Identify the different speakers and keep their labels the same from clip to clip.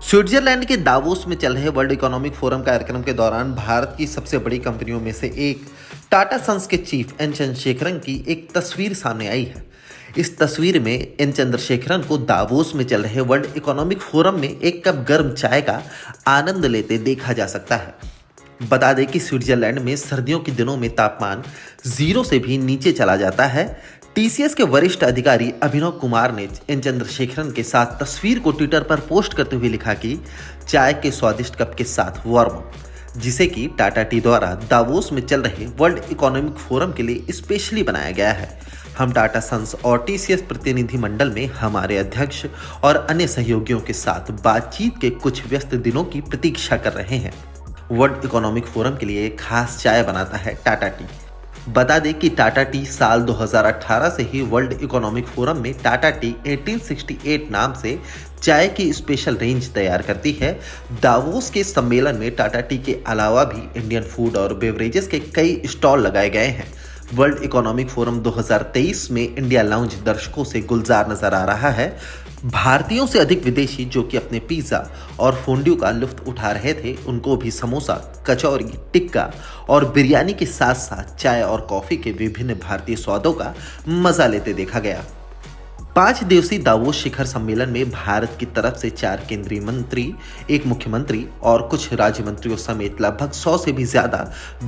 Speaker 1: Switzerland के Davos में चल रहे वर्ल्ड इकोनॉमिक फोरम कार्यक्रम के दौरान भारत की सबसे बड़ी कंपनियों में से एक टाटा सन्स के चीफ एन चंद्रशेखरन की एक तस्वीर सामने आई है। इस तस्वीर में एन चंद्रशेखरन को दावोस में चल रहे वर्ल्ड इकोनॉमिक फोरम में एक कप गर्म चाय का आनंद लेते देखा जा सकता है। बता दें कि स्विट्जरलैंड में सर्दियों के दिनों में तापमान 0 से भी नीचे चला जाता है। टीसीएस के वरिष्ठ अधिकारी अभिनव कुमार ने एन चंद्रशेखरन के साथ तस्वीर को ट्विटर पर पोस्ट करते हुए लिखा कि चाय के स्वादिष्ट कप के साथ वार्म अप, जिसे कि टाटा टी द्वारा दावोस में चल रहे वर्ल्ड इकोनॉमिक फोरम के लिए स्पेशली बनाया गया है। हम टाटा सन्स और टीसीएस प्रतिनिधि मंडल में हमारे अध्यक्ष और अन्य सहयोगियों के साथ बातचीत के कुछ व्यस्त दिनों की प्रतीक्षा कर रहे हैं। वर्ल्ड इकोनॉमिक फोरम के लिए खास चाय बनाता है टाटा टी। बता दें कि टाटा टी साल 2018 से ही वर्ल्ड इकोनॉमिक फोरम में टाटा टी 1868 नाम से चाय की स्पेशल रेंज तैयार करती है। दावोस के सम्मेलन में टाटा टी के अलावा भी इंडियन फूड और बेवरेजेस के कई स्टॉल लगाए गए हैं। वर्ल्ड इकोनॉमिक फोरम 2023 में इंडिया लाउंज दर्शकों से गुलजार नजर आ रहा है। भारतीयों से अधिक विदेशी जो कि अपने पिज्जा और फोंड्यू का लुत्फ उठा रहे थे, उनको भी समोसा, कचौरी, टिक्का और बिरयानी के साथ साथ चाय और कॉफी के विभिन्न भारतीय स्वादों का मजा लेते देखा गया। 5 दिवसीय दावोस शिखर सम्मेलन में भारत की तरफ से 4 केंद्रीय मंत्री, 1 मुख्यमंत्री और कुछ राज्य मंत्रियों समेत लगभग 100 से भी ज्यादा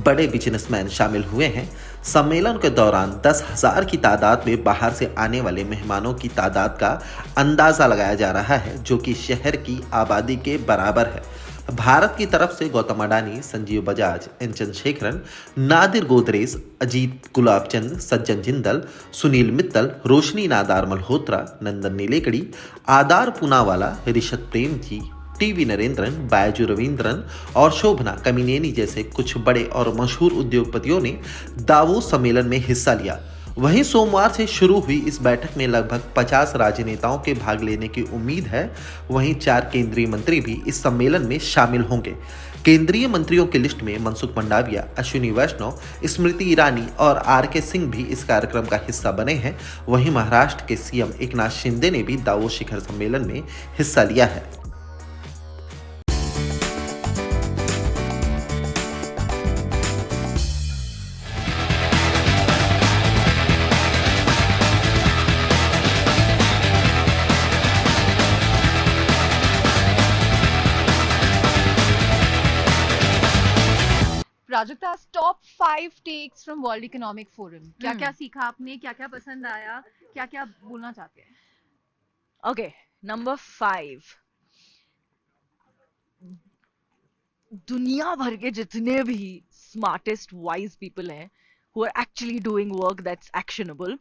Speaker 1: बड़े बिजनेसमैन शामिल हुए हैं। सम्मेलन के दौरान 10,000 की तादाद में बाहर से आने वाले मेहमानों की तादाद का अंदाजा लगाया जा रहा है, जो कि शहर की आबादी के बराबर है। भारत की तरफ से गौतम अडानी, संजीव बजाज, एन चंद्रशेखरन, नादिर गोदरेज, अजीत गुलाबचंद, सज्जन जिंदल, सुनील मित्तल, रोशनी नादार मल्होत्रा, नंदन नीलेकड़ी, आदार पूनावाला, ऋषभ प्रेम जी, टीवी नरेंद्रन, बायजू रविंद्रन और शोभना कमिनेनी जैसे कुछ बड़े और मशहूर उद्योगपतियों ने दावोस सम्मेलन में हिस्सा लिया। वहीं सोमवार से शुरू हुई इस बैठक में लगभग 50 राजनेताओं के भाग लेने की उम्मीद है। वहीं 4 केंद्रीय मंत्री भी इस सम्मेलन में शामिल होंगे। केंद्रीय मंत्रियों की लिस्ट में मनसुख मंडाविया, अश्विनी वैष्णव, स्मृति ईरानी और आर.के. सिंह भी इस कार्यक्रम का हिस्सा बने हैं। वहीं महाराष्ट्र के सीएम एकनाथ शिंदे ने भी दावोस शिखर सम्मेलन में हिस्सा लिया है।
Speaker 2: Prajakta, top 5 takes from World Economic Forum. क्या क्या सीखा आपने, क्या क्या पसंद आया, क्या क्या बोलना चाहते हैं?
Speaker 3: ओके, नंबर 5, दुनिया भर के जितने भी स्मार्टेस्ट वाइज पीपल हैं who are actually doing work that's actionable,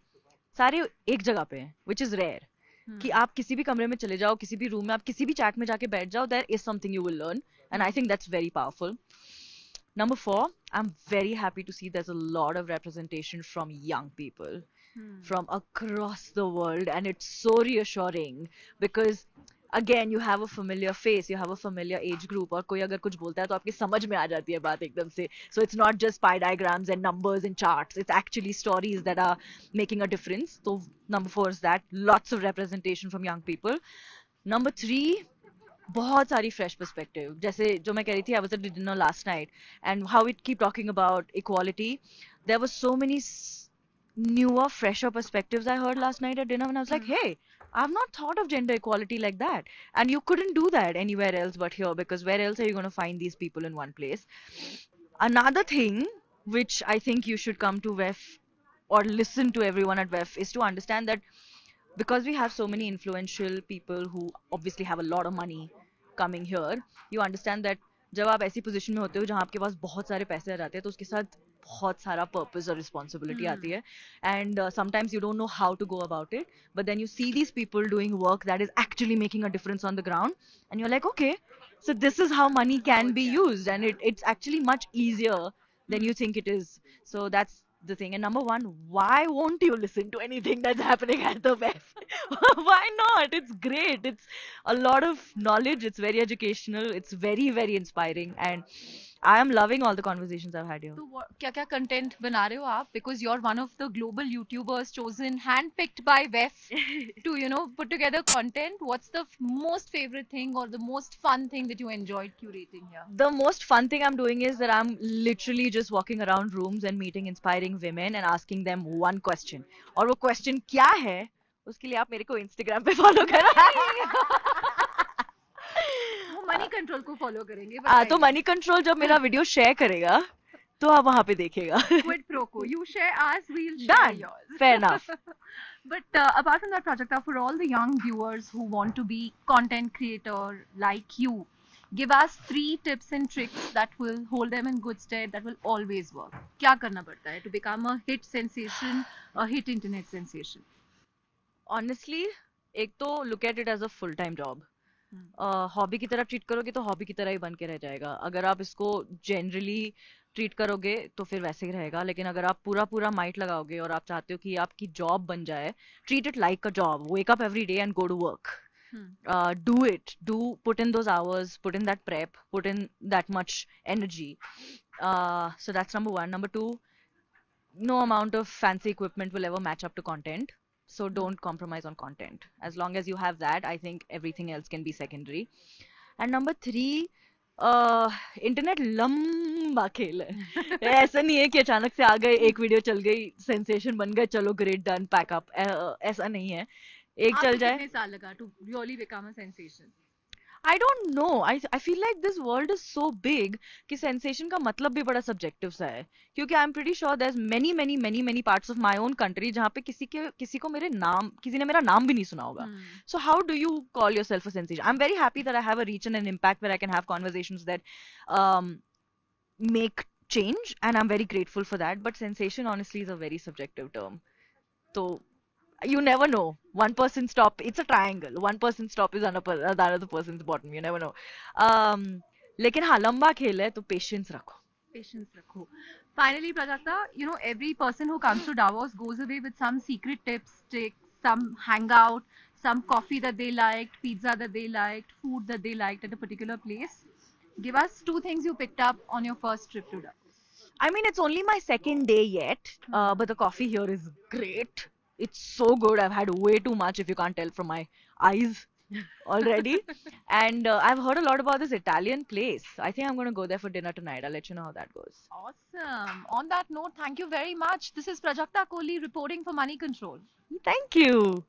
Speaker 3: सारे एक जगह पे हैं, विच इज रेयर। कि आप किसी भी कमरे में चले जाओ, किसी भी रूम में आप किसी भी चैट में जाके बैठ जाओ, there is something you will learn, and I think that's very powerful. Number 4, I'm very happy to see there's a lot of representation from young people from across the world, and it's so reassuring because again you have a familiar face, you have a familiar age group, और कोई अगर कुछ बोलता है तो आपकी समझ में आ जाती है बात एकदम से. So it's not just pie diagrams and numbers and charts, it's actually stories that are making a difference. So number 4 is that, lots of representation from young people. Number 3, बहुत सारी फ्रेश पर्सपेक्टिव. जैसे जो मैं कह रही थी, I was at dinner last night and how it keep talking about equality. There was so many newer, fresher perspectives I heard last night at dinner when I was like, hey, I've not thought of gender equality like that. And you couldn't do that anywhere else but here, because where else are you going to find these people in one place? Another thing which I think you should come to WEF or listen to everyone at WEF is to understand that because we have so many influential people who obviously have a lot of money coming here, you understand that जब आप ऐसी position में होते हो जहाँ आपके पास बहुत सारे पैसे आ जाते हैं, तो उसके साथ बहुत सारा पर्पस और रिस्पॉन्सिबिलिटी आती है, and sometimes you don't know how to go about it, but then you see these people doing work that is actually making a difference on the ground, and you are like, okay, so this is how money can be used, and it's actually much easier than you think it is. So that's the thing. And number 1, why won't you listen to anything that's happening at the WEF? Why not? It's great. It's a lot of knowledge. It's very educational. It's very, very inspiring. And I am loving all the conversations I've had here.
Speaker 2: तो क्या क्या content बना रहे हो आप? Because you're one of the global YouTubers chosen, handpicked by WEF to, you know, put together content. What's the most favorite thing or the most fun thing that you enjoyed curating here?
Speaker 3: The most fun thing I'm doing is that I'm literally just walking around rooms and meeting inspiring women and asking them one question. और वो question क्या है? उसके लिए आप मेरे को Instagram पे follow करना.
Speaker 2: वो मनी कंट्रोल को फॉलो करेंगे.
Speaker 3: तो मनी कंट्रोल जब मेरा वीडियो शेयर करेगा तो आप वहां पे देखेगा.
Speaker 2: Quid pro quo. You share ours, we'll share
Speaker 3: Done.
Speaker 2: yours.
Speaker 3: Fair enough.
Speaker 2: But apart from that project, for all the young viewers who want to be content creator like you, give us 3 tips and tricks that will hold them in good stead, that will always work. क्या करना पड़ता है to become a hit sensation, a hit internet sensation?
Speaker 3: Honestly, एक तो look at it as a full time job. Hobby की तरह treat करोगे तो हॉबी की तरह ही बन के रह जाएगा. अगर आप इसको जनरली ट्रीट करोगे तो फिर वैसे ही रहेगा. लेकिन अगर आप पूरा पूरा माइट लगाओगे और आप चाहते हो कि आपकी जॉब बन जाए, treat it like a job. Wake up every day and go to work. Do it. Put in those hours, put in that prep, put in that much energy. So that's number 1. Number 2, no amount of fancy equipment will ever match up to content. So don't compromise on content. As long as you have that, I think everything else can be secondary. And number 3, internet लंबा खेल है. ऐसा नहीं है कि अचानक से आ गए, एक वीडियो चल गई, सेंसेशन बन गए, चलो ग्रेट डन पैक अप. ऐसा नहीं है. एक चल जाए.
Speaker 2: कितने साल लगा to really become a sensation?
Speaker 3: I don't know. I feel like this world is so big कि sensation का मतलब भी बड़ा subjective सा है. क्योंकि I'm pretty sure there's many parts of my own country जहाँ पे किसी ने मेरा नाम भी नहीं सुना होगा. So how do you call yourself a sensation? I'm very happy that I have a reach and an impact where I can have conversations that make change, and I'm very grateful for that. But sensation honestly is a very subjective term. So you never know. One person's top, it's a triangle. One person's top is another person's bottom. You never know. लेकिन हाँ, लंबा खेल है तो patience रखो.
Speaker 2: Patience rakho. Finally, Prajakta, you know, every person who comes to Davos goes away with some secret tips, tricks, some hangout, some coffee that they liked, pizza that they liked, food that they liked at a particular place. Give us 2 things you picked up on your first trip to Davos.
Speaker 3: I mean, it's only my second day yet, but the coffee here is great. It's so good. I've had way too much, if you can't tell from my eyes already. And I've heard a lot about this Italian place. I think I'm going to go there for dinner tonight. I'll let you know how that goes.
Speaker 2: Awesome. On that note, thank you very much. This is Prajakta Kohli reporting for Money Control.
Speaker 3: Thank you.